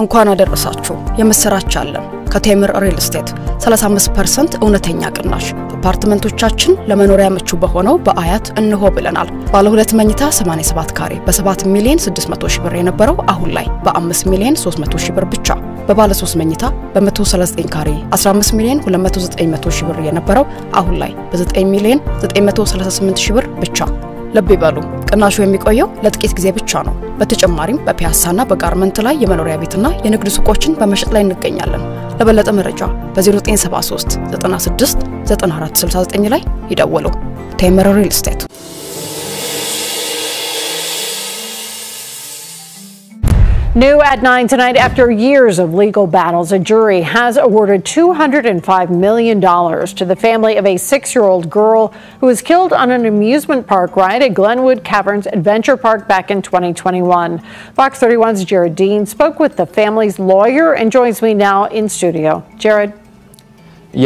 እንኳን አደረሳችሁ የምስራች አለን ከቴምር ሪል ስቴት 35% እውነተኛ ቅናሽ አፓርትመንቶቻችን ለመኖሪያ ምቹ በሆነው በአያት እንሆ ብለናል ባለ 2 መኝታ 87 ካሬ በ7 ሚሊዮን 600 ሺህ ብር የነበረው አሁን ላይ በ5 ሚሊዮን 300 ሺህ ብር ብቻ በባለ 3 መኝታ በ139 ካሬ 15 ሚሊዮን 209 ሺህ ብር የነበረው አሁን ላይ በ9 ሚሊዮን 938 ሺህ ብር ብቻ ልብ ይበሉ ቅናሹ የሚቆየው ለጥቂት ጊዜ ብቻ ነው በተጨማሪም በፒያሳና በጋርመንት ላይ የመኖሪያ ቤትና የንግድ ሱቆችን በመሸጥ ላይ እንገኛለን ለበለጠ መረጃ በ0973 96 9469 ላይ ይደውሉ ቴምር ሪል ስቴት New at 9 tonight, after years of legal battles, a jury has awarded $205 million to the family of a 6-year-old girl who was killed on an amusement park ride at Glenwood Caverns Adventure Park back in 2021. Fox 31's Jared Dean spoke with the family's lawyer and joins me now in studio. Jared.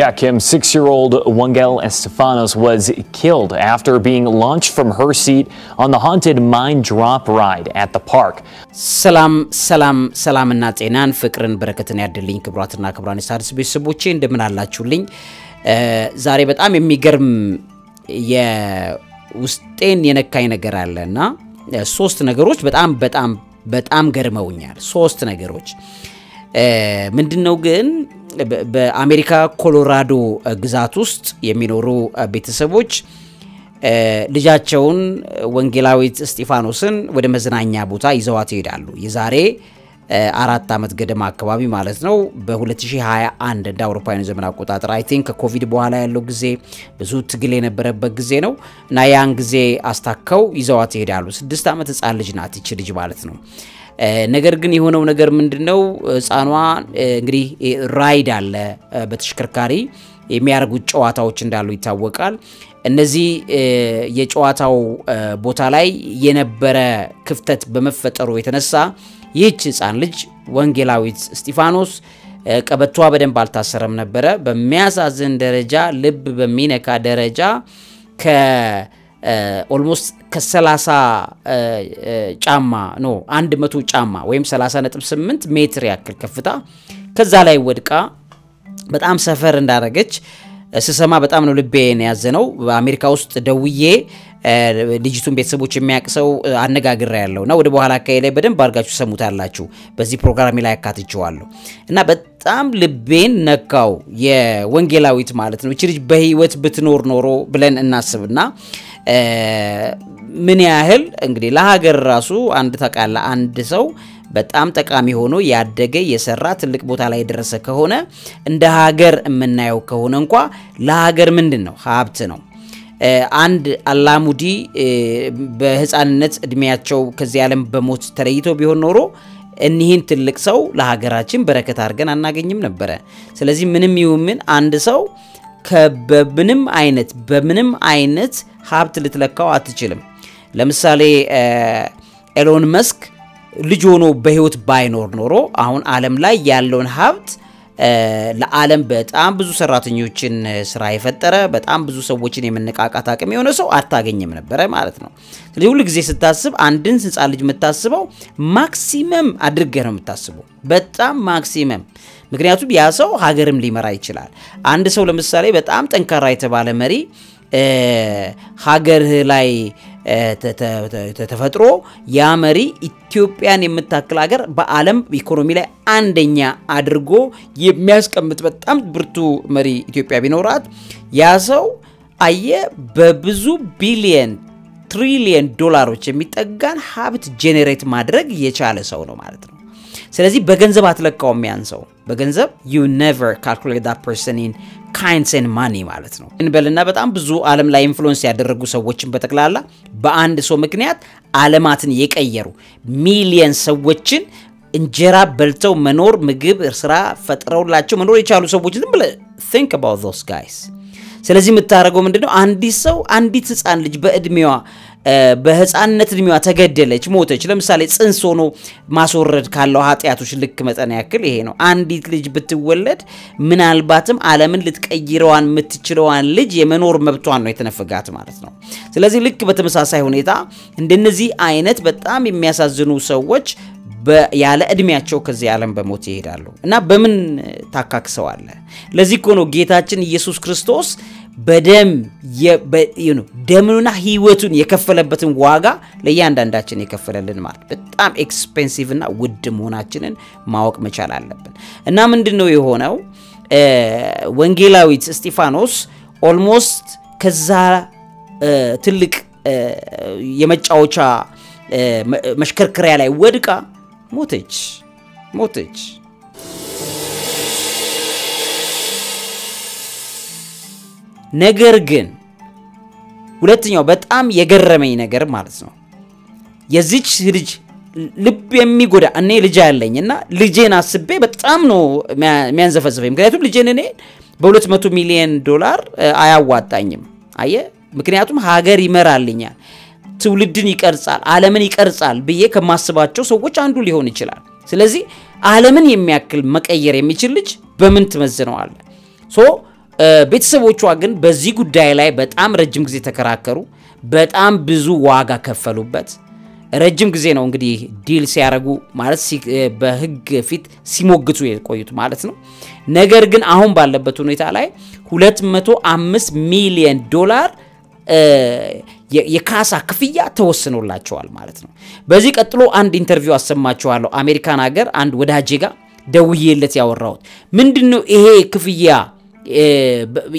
Yeah, Kim, 6-year-old Wangel Estefanos was killed after being launched from her seat on the haunted mine drop ride at the park. ሰላም እና ጤናን ፍቅርን በረከትን ያድልኝ ክብራትና ክብራን ሳድስ ቤተሰቦቼ እንደምን አላችሁልኝ ዛሬ በጣም የሚገርም የውስጤን የነካኝ ነገር አለና ሶስት ነገሮች በጣም ገርመውኛል ሶስት ነገሮች ምንድነው ግን በአሜሪካ ኮሎራዶ ግዛት ውስጥ የሚኖሩ ቤተሰቦች ልጃቸውን ወንጌላዊት እስጢፋኖስን ወደ መዝናኛ ቦታ ይዘዋት ይሄዳሉ የዛሬ 4 አመት ገደማ አካባቢ ማለት ነው በ2021 እንደ አውሮፓውያን ዘመን አቆጣጠር አይ ቲንክ ከኮቪድ በኋላ ያለው ጊዜ ብዙ ትግል የነበረበት ጊዜ ነው እና ያን ጊዜ አስታከው ይዘዋት ይሄዳሉ 6 አመት ህፃን ልጅ ናት እቺ ልጅ ማለት ነው ነገር ግን የሆነው ነገር ምንድነው ህፃኗ እንግዲህ ራይድ አለ በተሽከርካሪ የሚያርጉት ጨዋታዎች እንዳሉ ይታወቃል እነዚህ የጨዋታው ቦታ ላይ የነበረ ክፍተት በመፈጠሩ የተነሳ ይህች ህፃን ልጅ ወንጌላዊት እስጢፋኖስ ቀበቷ በደንብ አልታሰረም ነበር በሚያሳዝን ደረጃ ልብ በሚነካ ደረጃ almost ከ30 ጫማ ነው 100 ጫማ ወይም 30.8 ሜትር ያክል ከፍታ ከዛ ላይ ወድቃ በጣም ሰፈር እንዳረገች ስሰማ በጣም ነው ልቤን ያዘነው በአሜሪካ ውስጥ ደውዬ ልጅቱን ቤተሰቦች የሚያቅሰው አነጋግራ ያለውና ወደ በኋላ አካይ ላይ በደንብ አርጋችሁ ሰሙታላችሁ በዚህ ፕሮግራም ላይ አካትቼዋለሁ እና በጣም ልቤን ነካው የወንጌላዊት ማለት ነው እቺ ልጅ በህይወት ብትኖር ኖሮ ብለን እናስብና ምን ያህል እንግዲህ ለሀገር ራሱ አንድ ሰው በጣም ጠቃሚ ሆኖ ያደገ የሰራ ትልቅ ቦታ ላይ ደረሰ ከሆነ እንደ ሀገር የምናየው ከሆነ እንኳን ለሀገር ምንድነው ሀብት ነው አንድ አላሙዲ በህፃንነት እድሜያቸው ከዚህ ዓለም በሞት ተለይቶ ቢሆን ኖሮ እኒህን ትልቅ ሰው ለሀገራችን በረከት አድርገን አናገኝም ነበር ስለዚህ ምንም ይሁን አንድ ሰው በምንም አይነት ሀብት ልትለካው አትችልም ለምሳሌ ኤሎን መስክ ልጅ ሆኖ በህይወት ባይኖር ኖሮ አሁን ዓለም ላይ ያለውን ሀብት ለዓለም በጣም ብዙ ሰራተኞችን ስራ የፈጠረ በጣም ብዙ ሰዎችን የመነቃቃት አቅም የሆነ ሰው አታገኝም ነበር ማለት ነው ስለዚህ ሁሉ ጊዜ ስታስብ አንድን ህፃን ልጅ የምታስበው ማክሲመም አድርገህ ነው የምታስበው በጣም ማክሲመም ምክንያቱም ያ ሰው ሀገርም ሊመራ ይችላል አንድ ሰው ለምሳሌ በጣም ጠንካራ የተባለ መሪ ሀገር ላይ ተፈጥሮ ያ መሪ ኢትዮጵያን የምታክል ሀገር በዓለም ኢኮኖሚ ላይ አንደኛ አድርጎ የሚያስቀምጥ በጣም ብርቱ መሪ ኢትዮጵያ ቢኖራት ያ ሰው በብዙ ቢሊየን ትሪሊየን ዶላሮች የሚጠጋን ሀብት ጄኔሬት ማድረግ የቻለ ሰው ነው ማለት ነው ስለዚህ በገንዘብ አትለካውም ያን ሰው በገንዘብ you never calculate that person in kinds and money ማለት ነው እንበልና በጣም ብዙ ዓለም ላይ ኢንፍሉዌንስ ያደረጉ ሰዎችን በተክላላ በአንድ ሰው ምክንያት ዓለማትን የቀየሩ ሚሊየን ሰዎችን እንጀራ በልተው መኖር ምግብ ስራ ፈጥረውላቸው መኖር የቻሉ ሰዎች ዝም ብለ think about those guys ስለዚህ የምታረገው ምንድነው አንዲት ህፃን ልጅ በእድሜዋ በህፃንነት እድሜዋ ተገደለች ሞተች ለምሳሌ ጽንስ ሆኖ ማስወረድ ካለው ኃጢያቶች ልክ መጠን ያክል ይሄ ነው አንዲት ልጅ ብትወለድ ምናልባትም ዓለምን ልትቀይረዋን የምትችለዋን ልጅ የመኖር መብቷን ነው የተነፈጋት ማለት ነው ስለዚህ ልክ በተመሳሳይ ሁኔታ እንደነዚህ አይነት በጣም የሚያሳዝኑ ሰዎች ያለ እድሜያቸው ከዚህ ዓለም በሞት ይሄዳሉ እና በምን ታካክሰዋለ ለዚህ እኮ ነው ጌታችን ኢየሱስ ክርስቶስ በደም ደምኑና ህይወቱን የከፈለበትን ዋጋ ለእያንዳንዳችን የከፈለልን ማለት በጣም ኤክስፔንሲቭ እና ውድ መሆናችንን ማወቅ መቻል አለብን እና ምንድነው የሆነው ወንጌላዊት እስጢፋኖስ ኦልሞስት ከዛ ትልቅ የመጫወቻ መሽከርከሪያ ላይ ወድቃ ሞተች ነገር ግን ሁለተኛው በጣም የገረመኝ ነገር ማለት ነው የዚች ልጅ ልብ የሚጎዳ እኔ ልጅ ያለኝና ልጄን አስቤ በጣም ነው የሚያንዘፈዝፈኝ ምክንያቱም ልጄን እኔ በ200 ሚሊዮን ዶላር አያዋጣኝም አየ ምክንያቱም ሀገር ይመራልኛል ትውልድን ይቀርጻል ዓለምን ይቀርጻል ብዬ ከማስባቸው ሰዎች አንዱ ሊሆን ይችላል ስለዚህ ዓለምን የሚያክል መቀየር የሚችል ልጅ በምን ትመዝነዋል ሶ ቤተሰቦቿ ግን በዚህ ጉዳይ ላይ በጣም ረጅም ጊዜ ተከራከሩ በጣም ብዙ ዋጋ ከፈሉበት ረጅም ጊዜ ነው እንግዲህ ዲል ሲያረጉ ማለት በህግ ፊት ሲሞግቱ የቆዩት ማለት ነው ነገር ግን አሁን ባለበት ሁኔታ ላይ 205 ሚሊዮን ዶላር የካሳ ክፍያ ተወስኖላቸዋል ማለት ነው በዚህ ቀጥሎ አንድ ኢንተርቪው አሰማችኋለሁ አሜሪካን ሀገር አንድ ወዳጄ ጋር ደውዬለት ያወራሁት ምንድነው ይሄ ክፍያ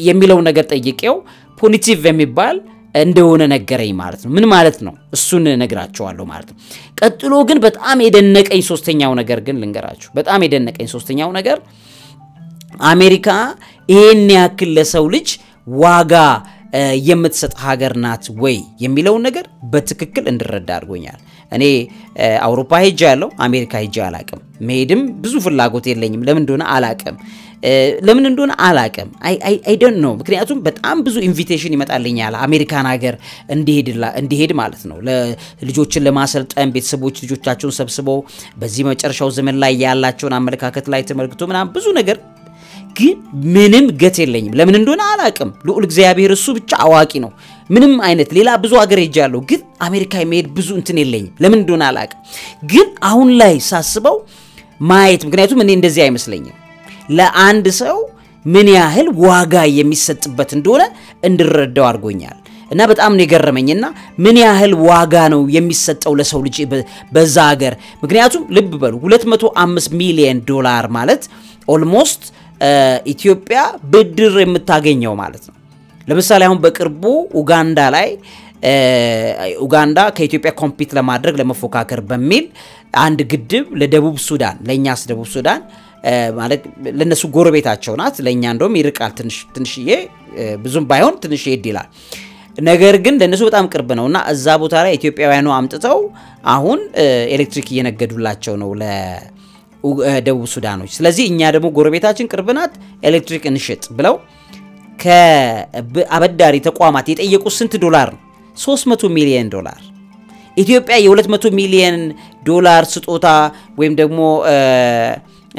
የሚለው ነገር ጠይቄው ፖዚቲቭ የሚባል እንደሆነ ነገረኝ ማለት ነው ምን ማለት ነው እሱን ነግራቸዋለሁ ማለት ነው ቀጥሎ ግን በጣም የደነቀኝ ሶስተኛው ነገር ግን ልንገራችሁ በጣም የደነቀኝ ሶስተኛው ነገር አሜሪካ ይሄን ያክል ለሰው ልጅ ዋጋ የምትሰጥ ሀገር ናት ወይ የሚለው ነገር በትክክል እንድረዳ አድርጎኛል እኔ አውሮፓ ሄጃለሁ አሜሪካ ሄጃ አላቀም መሄድም ብዙ ፍላጎት የለኝም ለምን እንደሆነ አላቀም I don't know ምክንያቱም በጣም ብዙ ኢንቪቴሽን ይመጣልኛል አሜሪካን ሀገር እንዲሄድ ማለት ነው ለልጆችን ለማሰልጠን ቤተሰቦች ልጆቻቸውን ሰብስበው በዚህ መጨረሻው ዘመን ላይ ያላቸውን አመለካከት ላይ ተመልክቶ ምናም ብዙ ነገር ግን ምንም ገት የለኝም ለምን እንደሆነ አላቀም ልዑል እግዚአብሔር እሱ ብቻ አዋቂ ነው ምንም አይነት ሌላ ብዙ ሀገር ሄጃለሁ ግን አሜሪካ የመሄድ ብዙ እንትን የለኝም ለምን እንደሆነ አላቀም ግን አሁን ላይ ሳስበው ማየት ምክንያቱም እኔ እንደዚህ አይመስለኝም ለአንድ ሰው ምን ያህል ዋጋ የሚሰጥበት እንደሆነ እንድረዳው አድርጎኛል እና በጣም ነው የገረመኝና ምን ያህል ዋጋ ነው የሚሰጠው ለሰው ልጅ በዛ ሀገር ምክንያቱም ልብ በሉ 205 ሚሊዮን ዶላር ማለት ኦልሞስት ኢትዮጵያ ብድር የምታገኘው ማለት ነው ለምሳሌ አሁን በቅርቡ ኡጋንዳ ላይ ኡጋንዳ ከኢትዮጵያ ኮምፒት ለማድረግ ለመፎካከር በሚል አንድ ግድብ ለደቡብ ሱዳን ለኛስ ደቡብ ሱዳን ማለት ለነሱ ጎረቤታቸው ናት ለኛ እንደውም ይርቃል ትንሽዬ ብዙም ባይሆን ትንሽዬ ይድላል ነገር ግን ለነሱ በጣም ቅርብ ነውና እዛ ቦታ ላይ ኢትዮጵያውያኑ አምጥተው አሁን ኤሌክትሪክ እየነገዱላቸው ነው ለደቡብ ሱዳኖች ስለዚህ እኛ ደግሞ ጎረቤታችን ቅርብ ናት ኤሌክትሪክ እንሽጥ ብለው ከአበዳሪ ተቋማት የጠየቁ ስንት ዶላር ነው 300 ሚሊዮን ዶላር ኢትዮጵያ የ200 ሚሊዮን ዶላር ስጦታ ወይም ደግሞ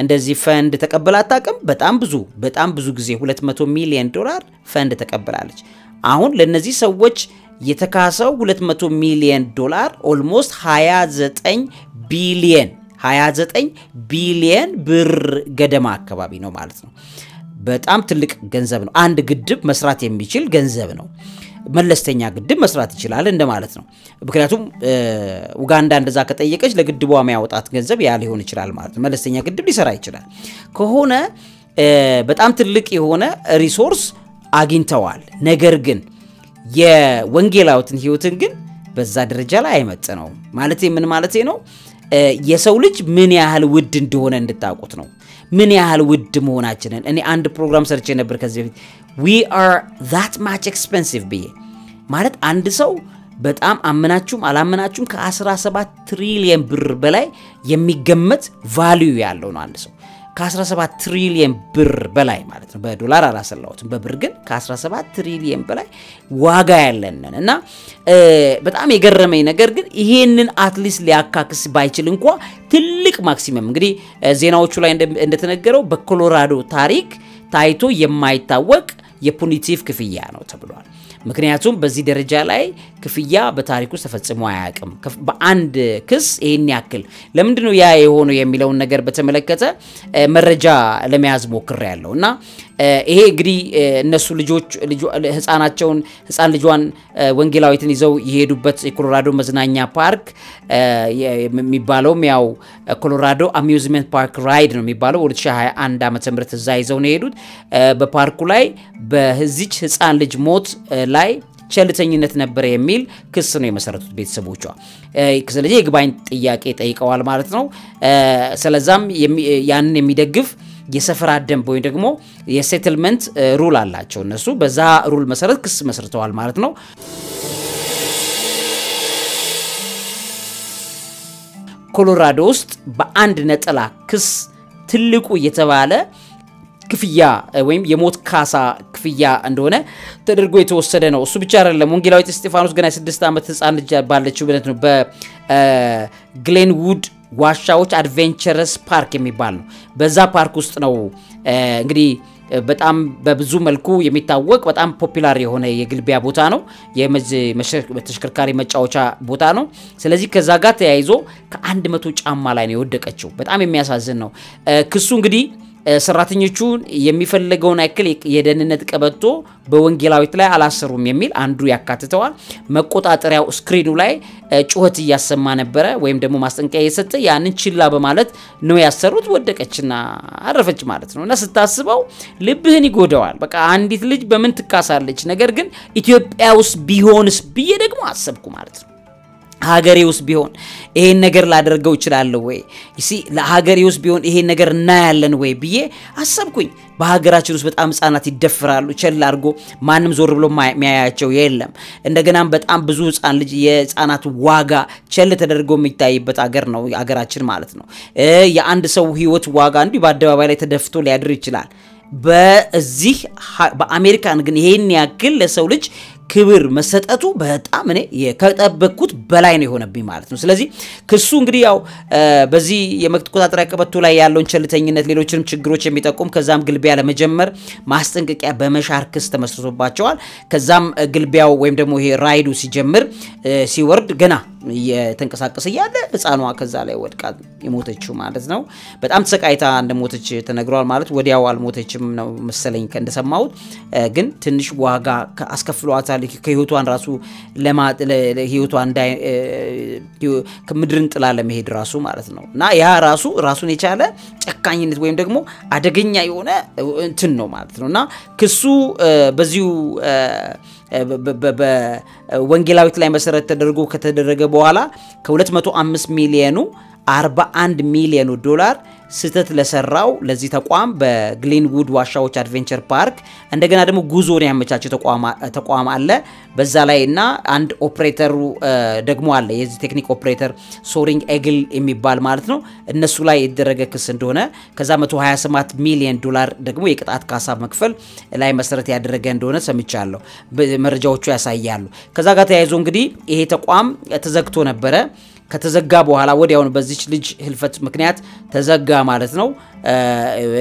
እንደዚህ ፈንድ ተቀበላ አጣቀም በጣም ብዙ ጊዜ 200 ሚሊዮን ዶላር ፈንድ ተቀበላለች አሁን ለነዚህ ሰዎች የተካሰው 200 ሚሊዮን ዶላር ኦልሞስት 29 ቢሊዮን ብር ገደማ አካባቢ ነው ማለት ነው በጣም ትልቅ ገንዘብ ነው አንድ ግድብ መስራት የሚችል ገንዘብ ነው መለስተኛ ግድብ መስራት ይችላል እንደማለት ነው ምክንያቱም ኡጋንዳ እንደዛ ከጠየቀች ለግድቧ የሚያወጣት ገንዘብ ያ ሊሆን ይችላል ማለት ነው መለስተኛ ግድብ ሊሰራ ይችላል ከሆነ በጣም ትልቅ የሆነ ሪሶርስ አግኝተዋል ነገር ግን የወንጌላውትን ህይወትን ግን በዛ ደረጃ ላይ አይመጥነው ማለት ምን ማለት ነው የሰው ልጅ ምን ያህል ውድ እንደሆነ እንድታውቁት ነው ምን ያህል ውድ መሆናችንን እኔ አንድ ፕሮግራም ሰርቼ ነበር ከዚህ በፊት we are that much expensive ብዬ ማለት አንድ ሰው በጣም አመናችሁም አላመናችሁም ከ17 ትሪሊየን ብር በላይ የሚገመት ቫልዩ ያለው ነው አንድ ሰው ከ17 ትሪሊየን ብር በላይ ማለት ነው በዶላር አላሰላውትም በብር ግን ከ17 ትሪሊየን በላይ ዋጋ ያለንን እና በጣም የገረመኝ ነገር ግን ይሄንን አትሊስት ሊያካክስ ባይችል እንኳን ትልቅ ማክሲመም እንግዲህ ዜናዎቹ ላይ እንደተነገረው በኮሎራዶ ታሪክ ታይቶ የማይታወቅ የፖዚቲቭ ክፍያ ነው ተብሏል ምክንያቱም በዚህ ደረጃ ላይ ክፍያ በታሪኩ ተፈጽሞ አያውቅም በአንድ ክስ ይሄን ያክል ለምንድነው ያ የሆነው የሚለው ነገር በተመለከተ መረጃ ለመያዝ ሞክሬያለሁና ይሄ እንግዲህ እነሱ ህፃን ልጇን ወንጌላዊትን ይዘው ይሄዱበት የኮሎራዶ መዝናኛ ፓርክ የሚባለው ያው ኮሎራዶ አሚዩዝመንት ፓርክ ራይድ ነው የሚባለው 2021 ዓመተ ምህረት እዛ ይዘው ነው የሄዱት በፓርኩ ላይ በዚች ህፃን ልጅ ሞት ላይ ቸልተኝነት ነበር የሚል ክስ ነው የመሰረቱት ቤተሰቦቿ ስለዚህ የግባኝ ጥያቄ ጠይቀዋል ማለት ነው ስለዛም ያንን የሚደግፍ የሰፈራ ደንብ ወይ ደግሞ የሴትልመንት ሩል አላቸው እነሱ በዛ ሩል መሰረት ክስ መስርተዋል ማለት ነው ኮሎራዶ ውስጥ በአንድ ነጠላ ክስ ትልቁ የተባለ ክፍያ ወይም የሞት ካሳ ክፍያ እንደሆነ ተደርጎ የተወሰደ ነው እሱ ብቻ አይደለም ወንጌላዊት እስጢፋኖስ ገና 6 ዓመት ህፃን ልጅ ባለችው ብለት ነው በግሌንውድ ዋሻዎች አድቬንቸረስ ፓርክ የሚባል ነው በዛ ፓርክ ውስጥ ነው እንግዲህ በጣም በብዙ መልኩ የሚታወቅ በጣም ፖፑላር የሆነ የግልቢያ ቦታ ነው የተሽከርካሪ መጫወቻ ቦታ ነው ስለዚህ ከዛ ጋር ተያይዞ ከ100 ጫማ ላይ ነው የወደቀችው በጣም የሚያሳዝን ነው ክሱ እንግዲህ ሰራተኞቹ የሚፈልገውን ያክል የደህንነት ቀበቶ በወንጌላዊት ላይ አላሰሩም የሚል አንዱ ያካትተዋል መቆጣጠሪያው ስክሪኑ ላይ ጩኸት ያሰማ ነበር ወይም ደግሞ ማስጠንቀቂያ የሰጠ ያንን ችላ በማለት ነው ያሰሩት ወደቀችና አረፈች ማለት ነውና ስታስበው ልብህን ይጎዳዋል በቃ አንዲት ልጅ በምን ትካሳለች ነገር ግን ኢትዮጵያ ውስጥ ቢሆንስ ብዬ ደግሞ አሰብኩ ማለት ነው ሀገሬ ውስጥ ቢሆን ይሄን ነገር ላደርገው ይችላል ወይ እሺ ለሀገሬ ውስጥ ቢሆን ይሄን ነገር እናያለን ወይ ብዬ አሰብኩኝ በሀገራችን ውስጥ በጣም ህፃናት ይደፈራሉ ቸል አድርጎ ማንም ዞር ብሎ የሚያያቸው የለም እንደገናም በጣም ብዙ ህፃን ልጅ የህፃናት ዋጋ ቸል ተደርጎ የሚታይበት ሀገር ነው ሀገራችን ማለት ነው የአንድ ሰው ህይወት ዋጋ እንዲህ በአደባባይ ላይ ተደፍቶ ሊያድር ይችላል በዚህ በአሜሪካን ግን ይሄን ያክል ለሰው ልጅ ክብር መሰጠቱ በጣም እኔ ከጠበቅኩት በላይ ነው የሆነብኝ ማለት ነው ስለዚህ ክሱ እንግዲህ ያው በዚህ የመቆጣጠሪያ ቀበቶ ላይ ያለውን ቸልተኝነት ሌሎችንም ችግሮች የሚጠቁም ከዛም ግልቢያ ለመጀመር ማስጠንቀቂያ በመሻር ክስ ተመስርቶባቸዋል ከዛም ግልቢያው ወይም ደግሞ ይሄ ራይዱ ሲጀምር ሲወርድ ገና የተንቀሳቀሰ ያለ ህፃኗ ከዛ ላይ ወድቃ የሞተችው ማለት ነው በጣም ተሰቃይታ እንደሞተች ተነግሯል ማለት ወዲያው አልሞተችም ነው መሰለኝ እንደሰማሁት ግን ትንሽ ዋጋ አስከፍሏታል ከህይወቷን ራሱ ለህይወቷን ከምድርን ጥላ ለመሄድ ራሱ ማለት ነውና ያ ራሱን የቻለ ጨካኝነት ወይም ደግሞ አደገኛ የሆነ እንትን ነው ማለት ነውና ክሱ በዚሁ በወንጌላዊት ላይ መሰረት ተደርጎ ከተደረገ በኋላ ከ205 ሚሊዮኑ 41 ሚሊዮን ዶላር ስተት ለሰራው ለዚህ ተቋም በግሌንውድ ዋሻዎች አድቬንቸር ፓርክ እንደገና ደግሞ ጉዞን ያመቻቸው ተቋም አለ በዛ ላይና አንድ ኦፕሬተሩ ደግሞ አለ የዚህ ቴክኒክ ኦፕሬተር ሶሪንግ ኤግል የሚባል ማለት ነው እነሱ ላይ የተደረገ ክስ እንደሆነ ከዛ 128 ሚሊዮን ዶላር ደግሞ የቅጣት ካሳ መክፈል ላይ መሰረት ያደረገ እንደሆነ ሰምቻለሁ መረጃዎቹ ያሳያሉ ከዛ ጋር ተያይዞ እንግዲህ ይሄ ተቋም ተዘግቶ ነበረ ከተዘጋ በኋላ ወዲያውኑ በዚች ልጅ ህልፈት ምክንያት ተዘጋ ማለት ነው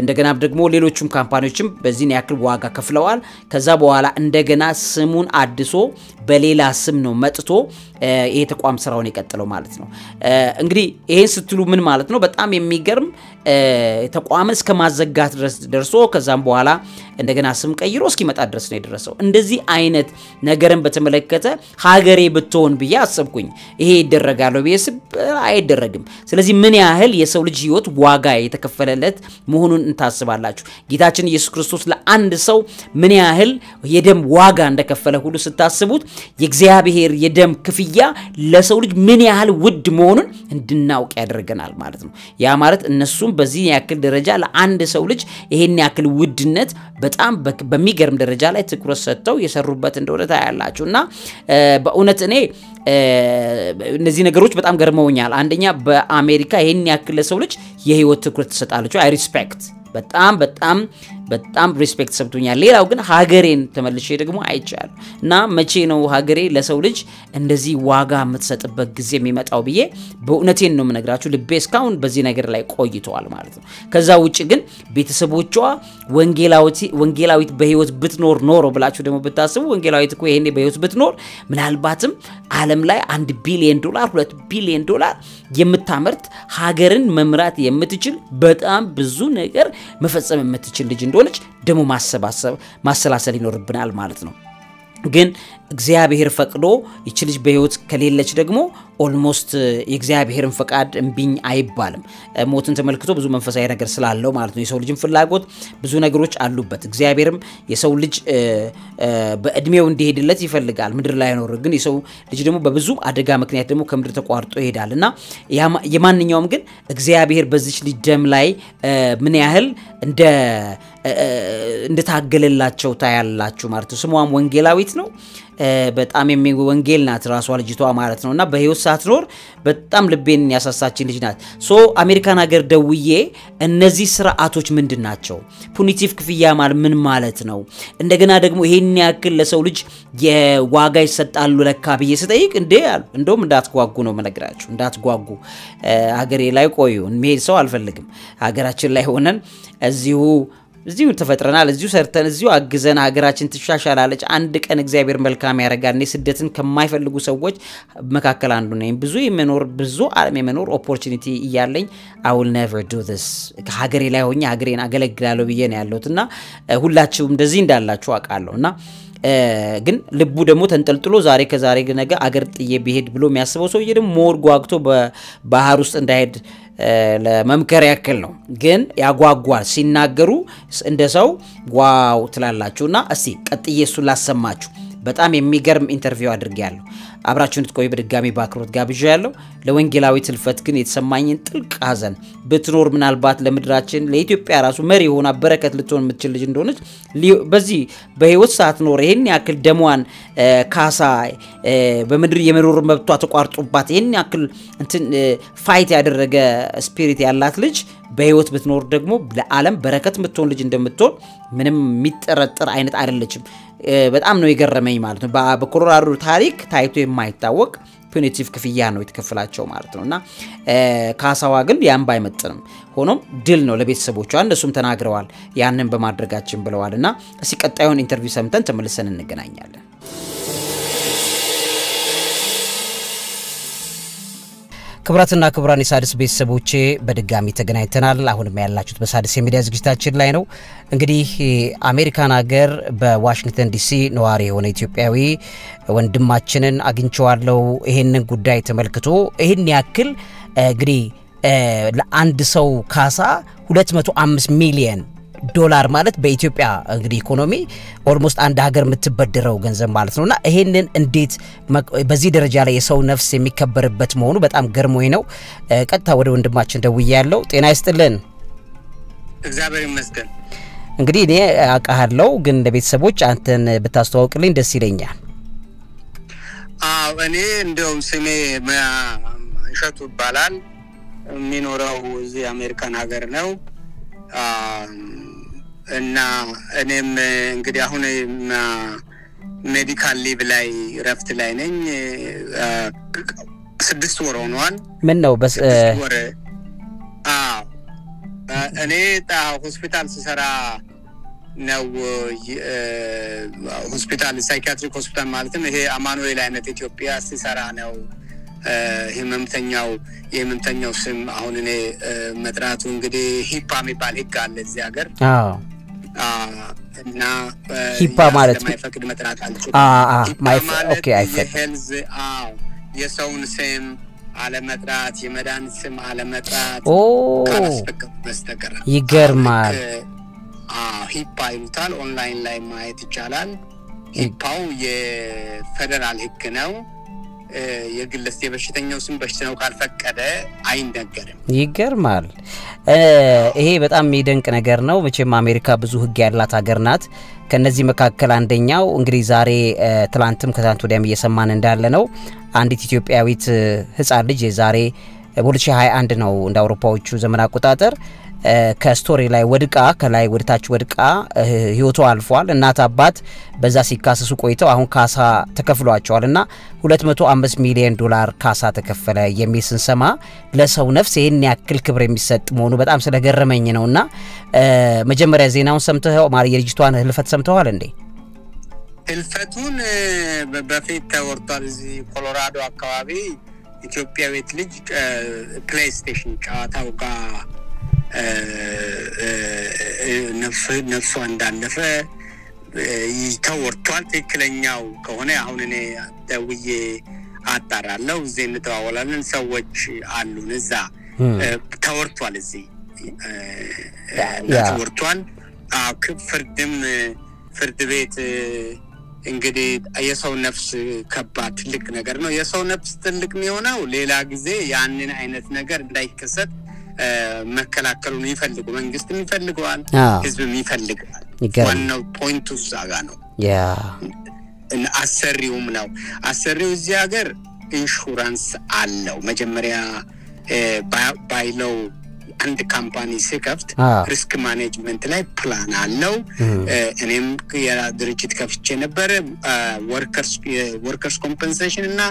እንደገና ደግሞ ሌሎችም ካምፓኒዎችም በዚህን ያክል ዋጋ ከፍለዋል ከዛ በኋላ እንደገና ስሙን አድሶ በሌላ ስም ነው መጥቶ ይሄ ተቋም ስራውን ይቀጥለው ማለት ነው እንግዲህ ይሄን ስትሉ ምን ማለት ነው በጣም የሚገርም ተቋምን እስከማዘጋት ድረስ ደርሶ ከዛም በኋላ እንደገና ስም ቀይሮ እስኪመጣ ድረስ ነው የደረሰው እንደዚህ አይነት ነገርን በተመለከተ ሀገሬ ብትሆን ብዬ አሰብኩኝ ይሄ ይደረጋል ቢስብ አይደረግም ስለዚህ ምን ያህል የሰው ልጅ ህይወት ዋጋ የተከፈለለት መሆኑን እንታስባላችሁ ጌታችን ኢየሱስ ክርስቶስ ለአንድ ሰው ምን ያህል የደም ዋጋ እንደከፈለ ሁሉ ስታስቡት የእግዚአብሔር የደም ክፍያ ለሰው ልጅ ምን ያህል ውድ መሆኑን እንድናውቅ ያደርገናል ማለት ነው ያ ማለት እነሱም በዚህ ያክል ደረጃ ለአንድ ሰው ልጅ ይሄን ያክል ውድነት በጣም በሚገርም ደረጃ ላይ ትኩረት ሰጥተው የሰሩበት እንደሆነ ታያላችሁና በእውነት እኔ እነዚህ ነገሮች በጣም ገርመውኛል አንደኛ በአሜሪካ ይሄን ያክል ለሰው ልጅ የህይወት ትኩረት ተሰጣለች አይ ሪስፔክት በጣም ሪስፔክት ሰብቶኛል ሌላው ግን ሀገሬን ተመልሼ ደግሞ አይቻል እና መቼ ነው ሀገሬ ለሰው ልጅ እንደዚህ ዋጋ የምትሰጥበት ጊዜ የሚመጣው ብዬ በእውነቴን ነው የምነግራችሁ ልቤ እስካሁን በዚህ ነገር ላይ ቆይቷል ማለት ነው ከዛ ውጪ ግን ቤተሰቦቿ ወንጌላዊት በህይወት ብትኖር ኖሮ ብላችሁ ደግሞ ብታስቡ ወንጌላዊት እኮ ይሄኔ በህይወት ብትኖር ምናልባትም ዓለም ላይ $1 ቢሊዮን $2 ቢሊዮን የምታመርት ሀገርን መምራት የምትችል በጣም ብዙ ነገር መፈጸም የምትችል ልጅ እንደሆነች ደሞ ማሰላሰል ይኖርብናል ማለት ነው ግን እግዚአብሔር ፈቅዶ እቺ ልጅ በህይወት ከሌለች ደግሞ ኦልሞስት የእግዚአብሔርን ፈቃድ እንብኝ አይባልም ሞትን ተመልክቶ ብዙ መንፈሳዊ ነገር ስላለው ማለት ነው የሰው ልጅን ፍላጎት ብዙ ነገሮች አሉበት እግዚአብሔርም የሰው ልጅ በእድሜው እንዲሄድለት ይፈልጋል ምድር ላይ ነው ግን የሰው ልጅ ደግሞ በብዙ አደጋ ምክንያት ደግሞ ከምድር ተቋርጦ ይሄዳልና የማንኛውም ግን እግዚአብሔር በዚህ ልጅ ደም ላይ ምን ያህል እንደታገለላቸው ታያላችሁ ማለት ነው ስሟም ወንጌላዊት ነው በጣም ወንጌል ናት ራሷ ልጅቷ ማለት ነውና በህይወት ሳትኖር በጣም ልቤን ያሳሳችን ልጅ ናት ሶ አሜሪካን ሀገር ደውዬ እነዚህ ስርዓቶች ምንድናቸው ፑኒቲቭ ክፍያ ማለት ምን ማለት ነው እንደገና ደግሞ ይሄን ያክል ለሰው ልጅ የዋጋ ይሰጣሉ ለካ ብዬ ስጠይቅ እንደውም እንዳትጓጉ ነው መነግራችሁ እንዳትጓጉ ሀገሬ ላይ ቆዩ መሄድ ሰው አልፈልግም ሀገራችን ላይ ሆነን እዚሁ ተፈጥረናል እዚሁ ሰርተን እዚሁ አግዘን ሀገራችን ትሻሻላለች አንድ ቀን እግዚአብሔር መልካም ያረጋል እኔ ስደትን ከማይፈልጉ ሰዎች መካከል አንዱ ነኝ ብዙ ዓለም የመኖር ኦፖርቹኒቲ ይያለኝ I will never do this ሀገሬ ላይ ሆኜ ሀገሬን አገለግላለሁ ብዬ ነው ያለሁትና ሁላችሁም እንደዚህ እንዳላችሁ አውቃለሁና ግን ልቡ ደግሞ ተንጠልጥሎ ዛሬ ከዛሬ ነገ አገር ጥዬ ቢሄድ ብሎ የሚያስበው ሰውዬ ደግሞ ሞር ጓግቶ በባህር ውስጥ እንዳይሄድ ለመምከር ያክል ነው ግን ያጓጓል ሲናገሩ እንደ ሰው ዋው ትላላችሁና እስቲ ቀጥዬ እሱ ላሰማችሁ በጣም የሚገርም ኢንተርቪው አድርጌያለሁ አብራችሁን እንድትቆዩ በድጋሚ ባክሮት ጋብዣለሁ ለወንጌላዊ ትልፈት ግን የተሰማኝን ጥልቅ ሐዘን ብትኖር ምናልባት ለምድራችን ለኢትዮጵያ ራሱ መሪ ሆና በረከት ልትሆን የምትችል ልጅ እንደሆነች በዚህ በህይወት ሳትኖር ይሄን ያክል ደሟን ካሳ በመድር የመኖር መብቷ ተቋርጦባት ይሄን ያክል ፋይት ያደረገ ስፒሪት ያላት ልጅ በህይወት ብትኖር ደግሞ ለዓለም በረከት የምትሆን ልጅ እንደምትሆን ምንም የሚጠረጠር አይነት አይደለችም በጣም ነው የገረመኝ ማለት ነው በኮሎራዶ ታሪክ ታይቶ የማይታወቅ ፑኒቲቭ ክፍያ ነው የተከፈላቸው ማለት ነውና ካሳዋ ግን ያን ባይመጥንም ሆኖም ድል ነው ለቤተሰቦቿ እንደሱም ተናግረዋል ያንን በማድረጋችን ብለዋልና እስኪ ቀጣዩን ኢንተርቪው ሰምተን ተመልሰን እንገናኛለን ክብራትና ክብራን የሳድስ ቤተሰቦቼ በድጋሚ ተገናኝተናል አሁንም ያላችሁት በሳድስ የሚዲያ ዝግጅታችን ላይ ነው እንግዲህ አሜሪካን ሀገር በዋሽንግተን ዲሲ ነዋሪ የሆነ ኢትዮጵያዊ ወንድማችንን አግኝቻለሁ ይሄንን ጉዳይ ተመልክቶ ይሄን ያክል እንግዲህ ለአንድ ሰው ካሳ 205 ሚሊዮን ዶላር ማለት በኢትዮጵያ እንግዲህ ኢኮኖሚ ኦልሞስት አንድ ሀገር የምትበደረው ገንዘብ ማለት ነውና ይሄንን እንዴት በዚህ ደረጃ ላይ የሰው ነፍስ የሚከበርበት መሆኑ በጣም ገርሞኝ ነው ቀጥታ ወደ ወንድማችን ደውያለሁ ጤና ይስጥልን እግዚአብሔር ይመስገን እንግዲህ እኔ አቃሃለው ግን ለቤተሰቦች አንተን ብታስተዋውቅልኝ ደስ ይለኛል እኔ እንደው ስሜ እሸቱ ይባላል የሚኖረው እዚህ አሜሪካን ሀገር ነው እና እኔም እንግዲህ አሁን ሜዲካል ሊቭ ላይ ረፍት ላይ ነኝ 6 ወር ሆኗል ምን ነው በስ እኔ ሆስፒታል ስሰራ ነው ሆስፒታል ሳይኪያትሪክ ሆስፒታል ማለት ነው ይሄ አማኑኤል አይነት ኢትዮጵያ ስሰራ ነው የህመምተኛው ስም አሁን እኔ መጥራቱ እንግዲህ ሂፓ የሚባል ህግ አለ እዚህ ሀገር እና ሂፓ ማለት ማይፈቅድ መጥራት አልችልም ኦኬ አይፈቅድ ሄልዝ የሰውን ስም አለመጥራት የመዳን ስም አለመጥራት ካላስፈቀደ በስተቀር ይገርማል ሂፓ ይሉታል ኦንላይን ላይ ማየት ይቻላል ሂፓው የፌደራል ህግ ነው የግለሰብ የበሽተኛው ስም በሽተኛው ካልፈቀደ አይነገርም ይገርማል ይሄ በጣም የሚደንቅ ነገር ነው መቼም አሜሪካ ብዙ ህግ ያላት ሀገር ናት ከነዚህ መካከል አንደኛው እንግዲህ ዛሬ ትላንትም ከታንት ወዲያም እየሰማን እንዳለ ነው አንዲት ኢትዮጵያዊት ህፃን ልጅ ዛሬ 2021 ነው እንደ አውሮፓዎቹ ዘመን አቆጣጠር ከስቶሪ ላይ ወድቃ ከላይ ወድታች ወድቃ ህይወቷ አልፏል እናት አባት በዛ ሲካሰሱ ቆይተው አሁን ካሳ ተከፍሏቸዋልና 205 ሚሊዮን ዶላር ካሳ ተከፈለ የሚል ስንሰማ ለሰው ነፍስ ይሄን ያክል ክብር የሚሰጥ መሆኑ በጣም ስለገረመኝ ነውና መጀመሪያ ዜናውን ሰምተው ማር የልጅቷን ህልፈት ሰምተዋል እንዴ ህልፈቱን በፊት ተወርቷል እዚህ ኮሎራዶ አካባቢ ኢትዮጵያዊት ልጅ ፕሌይስቴሽን ጨዋታው ጋር ነፍሷ እንዳለፈ ተወርቷል ትክክለኛው ከሆነ አሁን እኔ ደውዬ አጣራለሁ እዚህ እንተዋወላለን ሰዎች አሉን እዛ ተወርቷል እዚህ ተወርቷል ፍርድ ቤት እንግዲህ የሰው ነፍስ ከባድ ትልቅ ነገር ነው የሰው ነፍስ ትልቅ የሚሆነው ሌላ ጊዜ ያንን አይነት ነገር እንዳይከሰት መከላከሉን ይፈልጉ መንግስትም ይፈልጋል ህዝብም ይፈልጋል ዋናው ፖይንቱ ዛጋ ነው ያ አሰሪውም ነው አሰሪው እዚህ ሀገር ኢንሹራንስ አለው መጀመሪያ ባይለው አንድ ካምፓኒ ሲከፍት ሪስክ ማኔጅመንት ላይ ፕላን አለው እኔም የድርጅት ከፍቼ ነበር ወርከርስ ኮምፐንሴሽን እና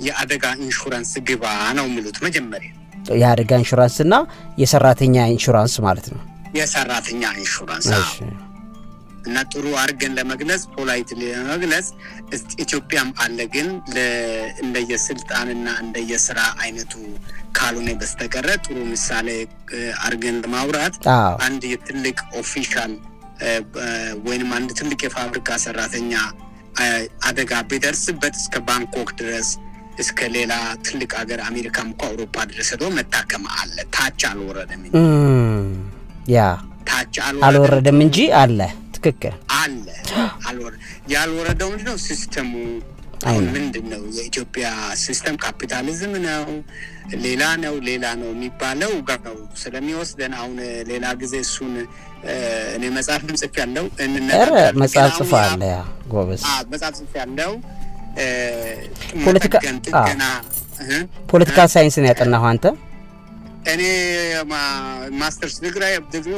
የአደጋ ኢንሹራንስ ግባ ነው የሚሉት መጀመሪያ የአደጋ ኢንሹራንስ እና የሰራተኛ ኢንሹራንስ ማለት ነው የሰራተኛ ኢንሹራንስ እና ጥሩ አርገን ለመግለጽ ፖላይትሊ ለመግለጽ ኢትዮጵያም አለ ግን እንደየስልጣንና እንደየስራ አይነቱ ካልሆነ በስተቀር ጥሩ ምሳሌ አርገን ለማውራት አንድ የትልቅ ኦፊሻል ወይንም አንድ ትልቅ የፋብሪካ ሰራተኛ አደጋ ቢደርስበት እስከ ባንኮክ ድረስ እስከ ሌላ ትልቅ ሀገር አሜሪካም አውሮፓ ድረስ ሄዶ መታከም አለ ታች አልወረደም ያ ታች አልወረደም እንጂ አለ ትክክል አለ ያልወረደው ምንድነው ሲስተሙ አሁን ምንድነው የኢትዮጵያ ሲስተም ካፒታሊዝም ነው ሌላ ነው የሚባለው ጋር ስለሚወስደን አሁን ሌላ ጊዜ እሱን እኔ መጽሐፍም ጽፌያለሁ መጽሐፍ ጽፋለ ያ ጎበዝ መጽሐፍ ጽፌያለሁ ፖለቲካ ሳይንስ ነው ያጠናው አንተ እኔ ማስተርስ ዲግሪ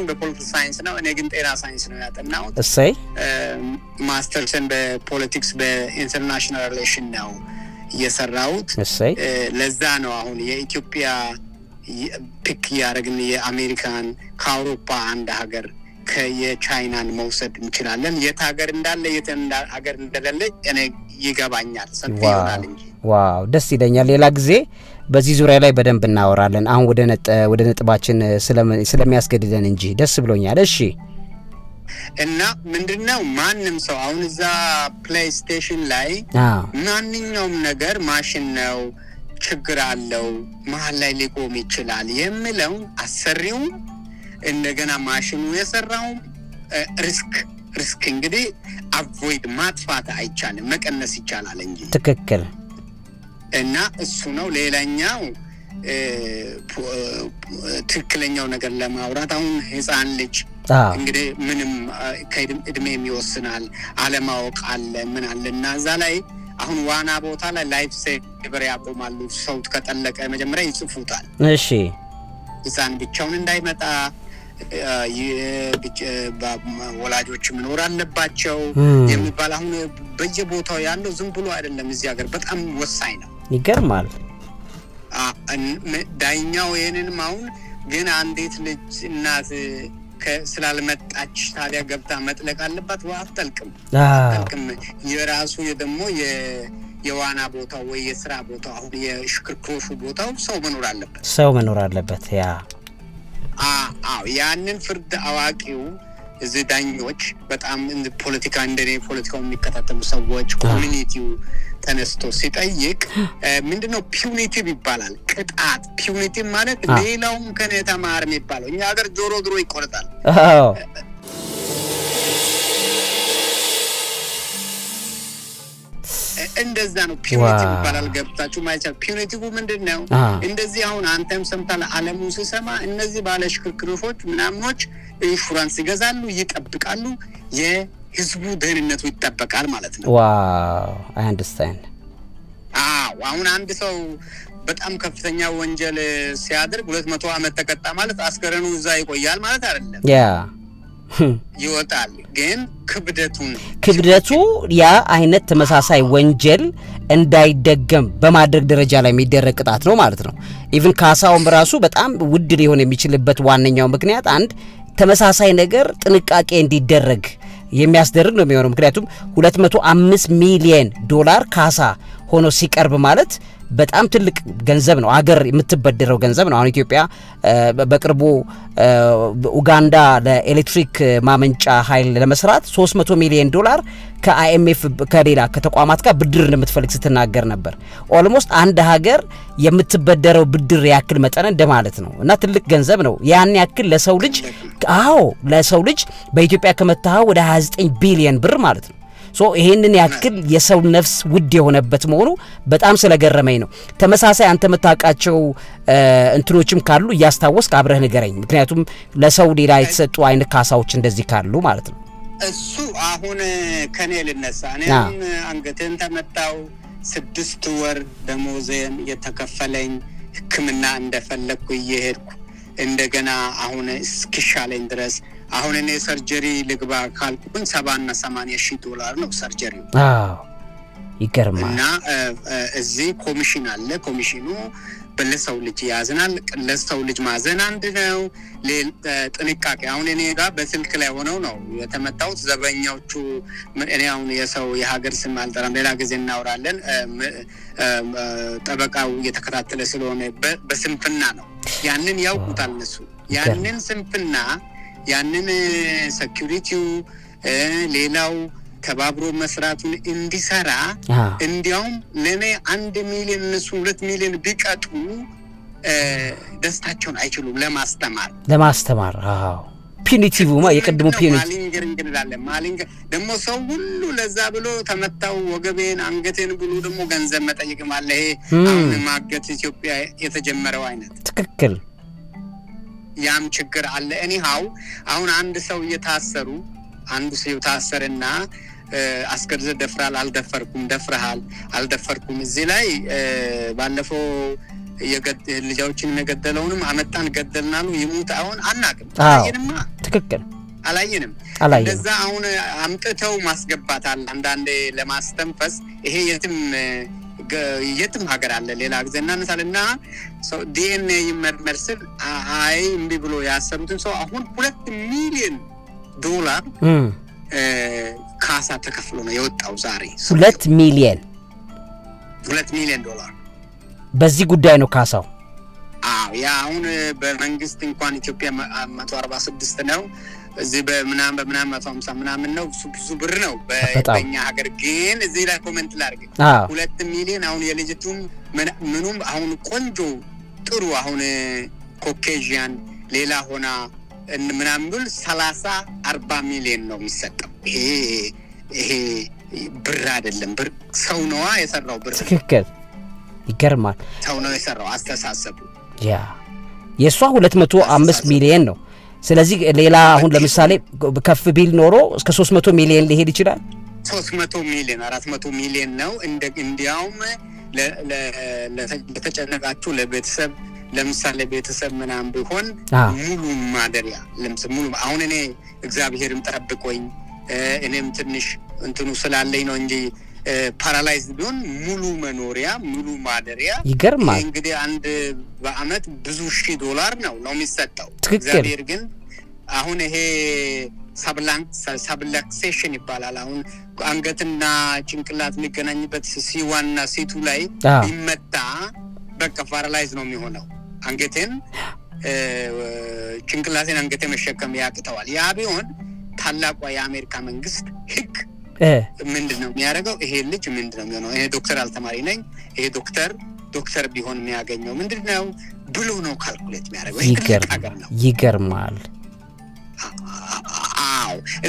በፖለቲካል ሳይንስ ነው እኔ ግን ጤና ሳይንስ ነው ያጠናው እሰይ ማስተርስን በፖለቲክስ በኢንተርናሽናል ሪሌሽን ነው የሰራውት እሰይ ለዛ ነው አሁን የኢትዮጵያ ፒክ ያረግን የአሜሪካን ከአውሮፓ አንድ ሀገር ከየቻይናን መውሰድ እንችላለን የታገር እንዳለ ሀገር እንደሌለ እኔ ይገባኛል ሰፊ ይሆናል እንጂ ዋው ደስ ይለኛል ሌላ ጊዜ በዚህ ዙሪያ ላይ በደንብ እናወራለን አሁን ወደ ነጥባችን ስለሚያስገድደን እንጂ ደስ ብሎኛል እሺ እና ምንድነው ማንንም ሰው አሁን እዛ ፕሌይስቴሽን ላይ ማንኛውም ነገር ማሽን ነው ችግር አለው መሃል ላይ ሊቆም ይችላል የሚለው አሰሪው እንደገና ማሽኑ የሰራው ሪስክ እንግዲህ አቮይድ ማጥፋት አይቻልም መቀነስ ይቻላል እንጂ ትክክል እና እሱ ነው ሌላኛው ትክክለኛው ነገር ለማውራት አሁን ህፃን ልጅ እንግዲህ ምንም ከእድሜ የሚወስናል አለማወቅ አለ ምን አለና እዛ ላይ አሁን ዋና ቦታ ላይ ላይፍ ሴቨር ያቆማሉ ሰው ከጠለቀ መጀመሪያ ይጽፉታል እሺ ህፃን ብቻውን እንዳይመጣ ወላጆች መኖር አለባቸው የሚባል አሁን በየቦታው ያለው ዝም ብሎ አይደለም እዚህ ሀገር በጣም ወሳኝ ነው ይገርማል ዳኛው ይሄንንም አሁን ግን አንዴት ልጅ እናት ስላልመጣች ታዲያ ገብታ መጥለቅ አለባት ዋፍጠልቅም የራሱ ደግሞ የዋና ቦታው ወይ የስራ ቦታው አሁን የሽክርክሮሹ ቦታው ሰው መኖር አለበት ያ ያንን ፍርድ አዋቂው እዚህ ዳኞች በጣም ፖለቲካ እንደኔ ፖለቲካውን የሚከታተሉ ሰዎች ኮሚኒቲው ተነስቶ ሲጠይቅ ምንድነው ፒዩኒቲቭ ይባላል ቅጣት ፒዩኒቲቭ ማለት ሌላውን ከኔ ተማር የሚባለው እኛ ሀገር ጆሮ ድሮ ይቆርጣል እንደዛ ነው ፒዩኒቲቭ ይባላል ገብታችሁ ማይቻል ፒዩኒቲቭ ምንድነው እንደዚህ አሁን አንተም ሰምታለ ዓለሙ ሲሰማ እነዚህ ባለ ሽክርክሮች ምናምኖች ኢንሹራንስ ይገዛሉ ይጠብቃሉ የህዝቡ ደህንነቱ ይጠበቃል ማለት ነው ዋው አይ አንደርስታንድ አሁን አንድ ሰው በጣም ከፍተኛ ወንጀል ሲያደርግ 200 ዓመት ተቀጣ ማለት አስከረኑ እዛ ይቆያል ማለት አይደለም ያ ይወጣል ግን ክብደቱ ያ አይነት ተመሳሳይ ወንጀል እንዳይደገም በማድረግ ደረጃ ላይ የሚደረግ ቅጣት ነው ማለት ነው ኢቭን ካሳውም ራሱ በጣም ውድ ሊሆን የሚችልበት ዋነኛው ምክንያት አንድ ተመሳሳይ ነገር ጥንቃቄ እንዲደረግ የሚያስደርግ ነው የሚሆነው ምክንያቱም 205 ሚሊዮን ዶላር ካሳ ሆኖ ሲቀርብ ማለት በጣም ትልቅ ገንዘብ ነው አገር የምትበደረው ገንዘብ ነው አሁን ኢትዮጵያ በቅርቡ ኡጋንዳ ለኤሌክትሪክ ማመንጫ ኃይል ለመስራት 300 ሚሊዮን ዶላር ከአይኤምኤፍ ከሌላ ከተቋማት ጋር ብድር እንደምትፈልግ ስትናገር ነበር ኦልሞስት አንድ ሀገር የምትበደረው ብድር ያክል መጠን እንደማለት ነው እና ትልቅ ገንዘብ ነው ያን ያክል ለሰው ልጅ ለሰው ልጅ በኢትዮጵያ ከመታው ወደ 29 ቢሊዮን ብር ማለት ነው ሶ ይሄንን ያክል የሰው ነፍስ ውድ የሆነበት መሆኑ በጣም ስለገረመኝ ነው ተመሳሳይ አንተ መታቃቸው እንትኖችም ካሉ ያስታወስክ አብረህ ንገረኝ ምክንያቱም ለሰው ሌላ የተሰጡ አይነት ካሳዎች እንደዚህ ካሉ ማለት ነው እሱ አሁን ከኔ ልነሳ እኔ አንገቴን ተመታው 6 ወር ደሞዜን የተከፈለኝ ህክምና እንደፈለኩ ይሄድኩ እንደገና አሁን እስኪሻለኝ ድረስ አሁን እኔ ሰርጀሪ ልግባ ካልኩኝ 70 እና 80 ሺህ ዶላር ነው ሰርጀሪው ይገርማል እና እዚህ ኮሚሽን አለ ኮሚሽኑ በለሰው ልጅ ያዝናል ለሰው ልጅ ማዘን አንድ ነው ጥንቃቄ አሁን እኔ ጋር በስልክ ላይ ሆነው ነው የተመታው ዘበኛዎቹ እኔ አሁን የሰው የሀገር ስም አልጠራም ሌላ ጊዜ እናወራለን ጠበቃው የተከታተለ ስለሆነ በስንፍና ነው ያንን ያውቁታል እነሱ ያንን ስንፍና ያንን ሴኩሪቲው ሌላው ተባብሮ መስራቱን እንዲሰራ እንዲያውም ለኔ 1 ሚሊዮን እነሱ 2 ሚሊዮን ቢቀጡ ደስታቸውን አይችሉም ለማስተማር ፒኒቲቭ የቀድሞ ማሊንገር ደሞ ሰው ሁሉ ለዛ ብሎ ተመታው ወገቤን አንገቴን ብሎ ደሞ ገንዘብ መጠየቅ ማለት ይሄ አሁን ማገት ኢትዮጵያ የተጀመረው አይነት ትክክል ያም ችግር አለ እኒሃው አሁን አንድ ሰው እየታሰሩ አንዱ ሰው ታሰረና አስከርዘ ደፍራል አልደፈርኩም ደፍረሃል አልደፈርኩም እዚህ ላይ ባለፈው ልጃዎችን መገደለውንም አመጣን ገደልናሉ ይሙት አሁን አናቅም አላየንማ ትክክል አላየንም እንደዛ አሁን አምጥተው ማስገባት አለ አንዳንዴ ለማስተንፈስ ይሄ የትም ሀገር አለ ሌላ ግዘና እንሳልና ሰው ዲኤንኤ ይመርመርስል አይ እምቢ ብሎ ያሰሩትን ሰው አሁን 2 ሚሊዮን ዶላር ካሳ ተከፍሎ ነው የወጣው ዛሬ 2 ሚሊዮን ዶላር በዚህ ጉዳይ ነው ካሳው ያ አሁን በመንግስት እንኳን ኢትዮጵያ 146 ነው እዚህ በመናም 150 ምናምን ነው ብዙ ብር ነው በእኛ ሀገር ግን እዚህ ላይ ኮሜንት ላርግ 2 ሚሊዮን አሁን የልጅቱም ምኑም አሁን ቆንጆ ጥሩ አሁን ኮኬዥያን ሌላ ሆና ምናምን ብል 30-40 ሚሊዮን ነው የሚሰጠው ይሄ ብር አይደለም ብር ሰው ነው የሰራው ብር ትክክል ይገርማል ሰው ነው የሰራው አስተሳሰቡ ያ የሷ 205 ሚሊዮን ነው ስለዚህ ሌላ አሁን ለምሳሌ ከፍ ቢል ኖሮ እስከ 300 ሚሊዮን ሊሄድ ይችላል 300 ሚሊዮን 400 ሚሊዮን ነው እንዲያውም ለተጨነቃችሁ ለቤተሰብ ለምሳሌ ቤተሰብ ምናም ቢሆን ሙሉ ማደሪያ ሙሉ አሁን እኔ እግዚአብሔርም ተጠብቆኝ እኔም ትንሽ እንትኑ ስላለኝ ነው እንጂ ፓራላይዝ ቢሆን ሙሉ መኖሪያ ሙሉ ማደሪያ ይገርማል እንግዲህ አንድ በአመት ብዙ ሺህ ዶላር ነው የሚሰጠው እግዚአብሔር ግን አሁን ይሄ ሰብላክሴሽን ይባላል አሁን አንገትና ጭንቅላት የሚገናኝበት ሲዋና ሲቱ ላይ ይመታ በቃ ፓራላይዝ ነው የሚሆነው አንገቴን ጭንቅላቴን አንገቴ መሸከም ያቅተዋል ያ ቢሆን ታላቋ የአሜሪካ መንግስት ህግ ምንድነው የሚያደርገው ይሄ ልጅ ምንድነው የሚሆነው ይሄ ዶክተር አልተማሪ ነኝ ይሄ ዶክተር ቢሆን የሚያገኘው ምንድነው ብሎ ነው ካልኩሌት የሚያደርገው ይገርማል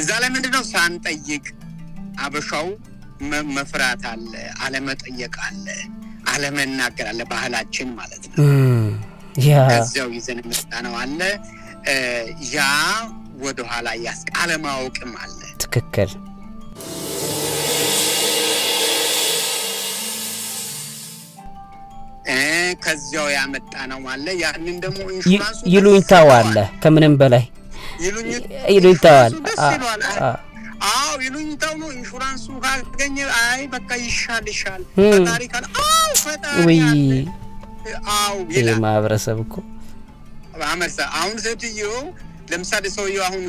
እዛ ላይ ምንድነው ሳንጠይቅ አበሻው መፍራት አለ አለመጠየቅ አለ አለመናገር አለ ባህላችን ማለት ነው ከዚያው ይዘን መስጣነው አለ ያ ወደ ኋላ አለማወቅም አለ ትክክል ከዚያው ያመጣ ነው ማለት ያንን ደግሞ ኢንሹራንሱ ይሉኝታው አለ ከምንም በላይ ይሉኝታው አለ አው ይሉኝታው ነው ኢንሹራንሱ ካገኘ አይ በቃ ይሻል ፈጣሪ ካለ አው ፈጣሪ አው ይላል ማብረሰብ እኮ አመርሳ አሁን ዘትዮ ለምሳሌ ሰውየው አሁን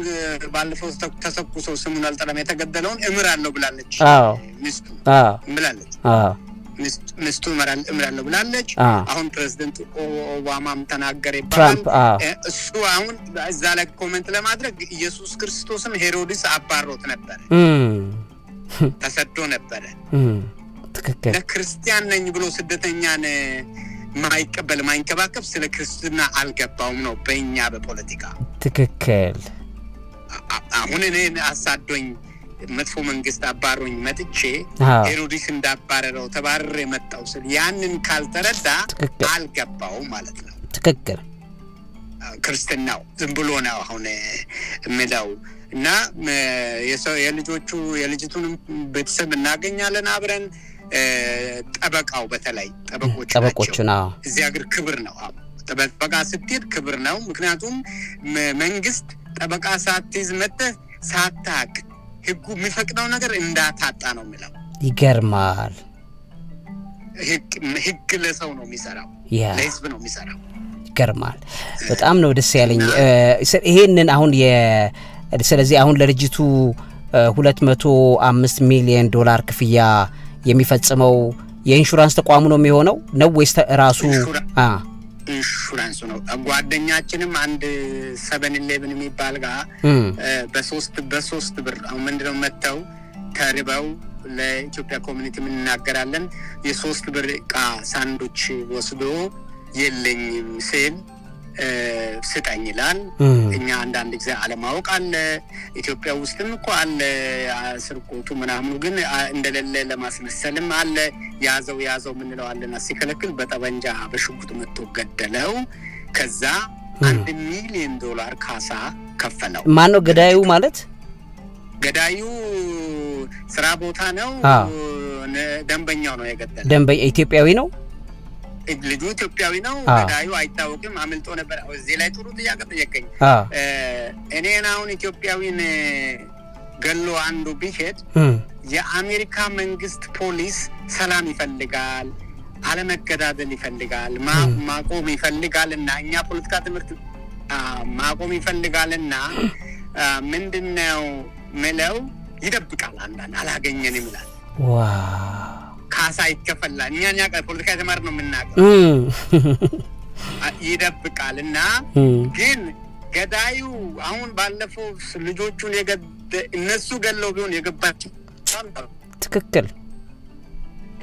ባለፈው ተሰኩሶ ስሙን አልጠራም የተገደለውን እምራለሁ ብላለች ሚስቱ ብላለች ሚስቱ እምራለሁ ብላለች አሁን ፕሬዝዳንት ኦባማም ተናገረ ይባላል እሱ አሁን እዛ ላይ ኮሜንት ለማድረግ ኢየሱስ ክርስቶስን ሄሮድስ አባሮት ነበር ተሰዶ ነበር ትክክል ለክርስቲያን ነኝ ብሎ ስደተኛን ማይቀበል ማይንከባከብ ስለ ክርስትና አልገባውም ነው በእኛ በፖለቲካ ትክክል አሁን እኔ አሳዶኝ መጥፎ መንግስት አባሮኝ መጥቼ ሄሮድስ እንዳባረረው ተባረረ መጣው ስለ ያንን ካልተረዳ አልገባው ማለት ነው ትክክል ክርስትናው ዝም ብሎ ነው አሁን እመዳው እና የልጅቱን ቤተሰብ እናገኛለን አብረን ጠበቃው በተለይ ጠበቆችና እዚህ ሀገር ክብር ነው ጠበቃ ስትሄድ ክብር ነው ምክንያቱም መንግስት ጠበቃ ሳትይዝ መጥተህ ሳታቅ ህጉ የሚፈቅደው ነገር እንዳታጣ ነው የሚለው ይገርማል ህግ ለሰው ነው የሚሰራው ለህዝብ ነው የሚሰራው ይገርማል በጣም ነው ደስ ያለኝ ይሄንን አሁን ስለዚህ አሁን ለልጅቱ 205 ሚሊዮን ዶላር ክፍያ የሚፈጽመው የኢንሹራንስ ተቋሙ ነው የሚሆነው ነው ወይስ ራሱ ኢንሹራንስ ነው ጓደኛችንም አንድ 711 የሚባል ጋር በ3 ብር አሁን ምንድነው መተው ተርበው ለኢትዮጵያ ኮሚኒቲ ምን እናገራለን የ3 ብር ዕቃ ሳንዱች ወስዶ የለኝም ሲል ስጠኝ ይላል እኛ አንዳንድ ጊዜ አለማወቅ አለ ኢትዮጵያ ውስጥም እኮ አለ ስርቆቱ ምናምን ግን እንደሌለ ለማስመሰልም አለ ያዘው ምንለው አለና ሲከለክል በጠበንጃ በሽጉጥ መጥቶ ገደለው ከዛ 1 ሚሊዮን ዶላር ካሳ ከፈለው ማን ነው ገዳዩ ማለት ገዳዩ ስራ ቦታ ነው ደንበኛው ነው የገደለው ደንበኛ ኢትዮጵያዊ ነው ልጁ ኢትዮጵያዊ ነው ገዳዩ አይታወቅም አመልጦ ነበር እዚህ ላይ ጥሩ ጥያቄ ጠየቀኝ እኔና አሁን ኢትዮጵያዊን ገሎ አንዱ ቢሄድ የአሜሪካ መንግስት ፖሊስ ሰላም ይፈልጋል አለመገዳደል ይፈልጋል ማቆም ይፈልጋልና እኛ ፖለቲካ ትምህርት ማቆም ይፈልጋልና ምንድነው ምለው ይደብቃል አንዳንድ አላገኘንም ይላል ዋው ካሳ ይከፈላል እኛኛ ፖለቲካ ተማር ነው የምናቀው ይደብቃልና ግን ገዳዩ አሁን ባለፈው ልጆቹን እነሱ ገለው ቢሆን የገባቸው ትክክል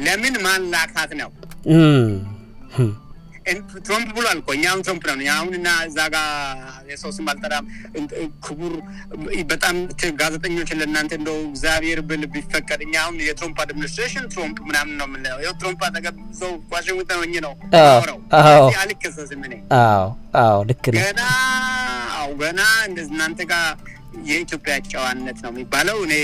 ለምን ማላካት ነው ትራምፕ ብሏል እኮ እኛውን ትራምፕ ነው ያውንና ዛጋ የሶስ ማልተራም ክቡር በጣም ጋዜጠኞች ለእናንተ እንደው እግዚአብሔር ብል ቢፈቀድ እኛውን የትራምፕ አድሚኒስትሬሽን ትራምፕ ምናምን ነው የምንለው የትራምፕ አጠገብዘው ዋሽንግተን ሆኜ ነው አልከሰስም እኔ ልክ ነው ገና እንደዚህ እናንተ ጋር የኢትዮጵያ ጨዋነት ነው የሚባለው እኔ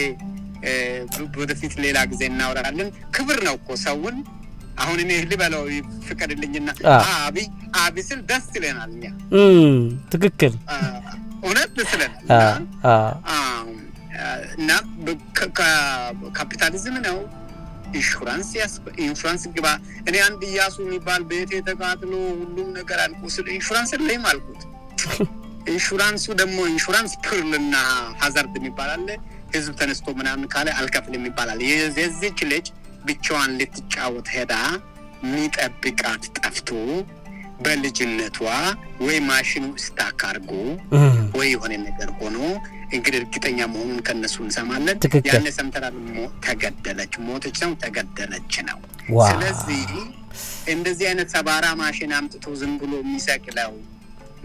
ወደፊት ሌላ ጊዜ እናወራለን ክብር ነው እኮ ሰውን አሁን እኔ ልበለው ፍቀድልኝና አቢ ስል ደስ ይለናል እኛ ትክክል እውነት ስለና እና ካፒታሊዝም ነው ኢንሹራንስ ግባ እኔ አንድ ያሱ የሚባል ቤት የተቃጥሎ ሁሉም ነገር አልቆ ስለ ኢንሹራንስ ላይ ማልኩት ኢንሹራንሱ ደግሞ ኢንሹራንስ ፕርልና ሃዛርድ የሚባል አለ ህዝብ ተነስቶ ምናምን ካለ አልከፍልም ይባላል የዚህች ልጅ ብቻዋን ልትጫወት ሄዳ ሚጠብቃት ጠፍቶ በልጅነቷ ወይ ማሽኑ ስታክ አርጎ ወይ የሆነ ነገር ሆኖ እንግዲህ እርግጠኛ መሆኑን ከነሱ እንሰማለን ያለ ሰምተራል ተገደለች ሞተች ነው ተገደለች ነው ስለዚህ እንደዚህ አይነት ሰባራ ማሽን አምጥቶ ዝም ብሎ የሚሰቅለው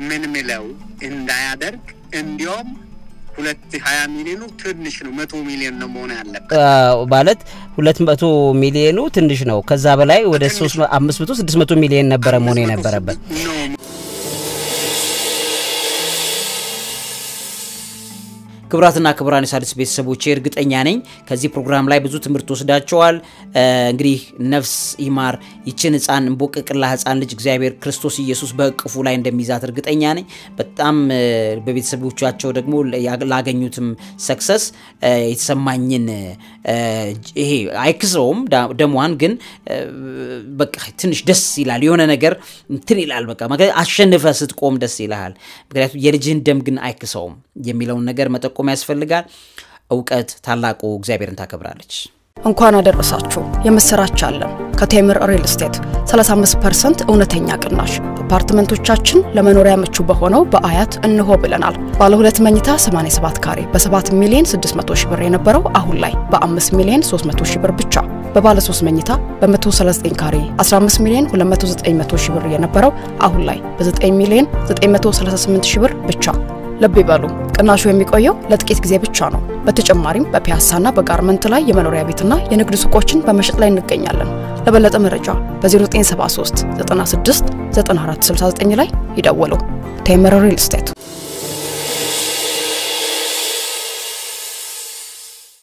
ምን ምለው እንዳያደርግ እንዲያውም 220 ሚሊዮኑ ትንሽ ነው 100 ሚሊዮን ነው መሆን ያለበት ማለት 200 ሚሊዮኑ ትንሽ ነው ከዛ በላይ ወደ 500 600 ሚሊዮን ነበር መሆን የነበረበት ክብራትና ክብራን የሣድስ ቤተሰቦቼ እርግጠኛ ነኝ ከዚህ ፕሮግራም ላይ ብዙ ትምህርት ወስዳችኋል እንግዲህ ነፍስ ይማር ይችን ህፃን እንቦቅቅላ ህፃን ልጅ እግዚአብሔር ክርስቶስ ኢየሱስ በእቅፉ ላይ እንደሚዛት እርግጠኛ ነኝ በጣም በቤተሰቦቻቸው ደግሞ ላገኙትም ሰክሰስ የተሰማኝን ይሄ አይክሰውም ደሟን ግን በቃ ትንሽ ደስ ይላል የሆነ ነገር እንትን ይላል በቃ አሸንፈ ስትቆም ደስ ይላል ምክንያቱም የልጅን ደም ግን አይክሰውም የሚለውን ነገር መጠቆም ያስፈልጋል ዕውቀት ታላቁ እግዚአብሔርን ታከብራለች እንኳን አደረሳችሁ የምስራች አለን ከቴምር ሪል ስቴት 35% እውነተኛ ቅናሽ አፓርትመንቶቻችን ለመኖሪያ ምቹ በሆነው በአያት እንሆ ብለናል ባለ 2 መኝታ 87 ካሬ በ7 ሚሊዮን 600 ሺህ ብር የነበረው አሁን ላይ በ5 ሚሊዮን 300 ሺህ ብር ብቻ በባለ 3 መኝታ በ139 ካሬ 15 ሚሊዮን 290 ሺህ ብር የነበረው አሁን ላይ በ9 ሚሊዮን 938 ሺህ ብር ብቻ ልብ ይበሉ ቅናሹ የሚቆየው ለጥቂት ጊዜ ብቻ ነው በተጨማሪም በፒያሳና በጋርመንት ላይ የመኖሪያ ቤትና የንግድ ሱቆችን በመሸጥ ላይ እንገኛለን ለበለጠ መረጃ በ0973 96 9469 ላይ ይደውሉ ቴምር ሪል ስቴት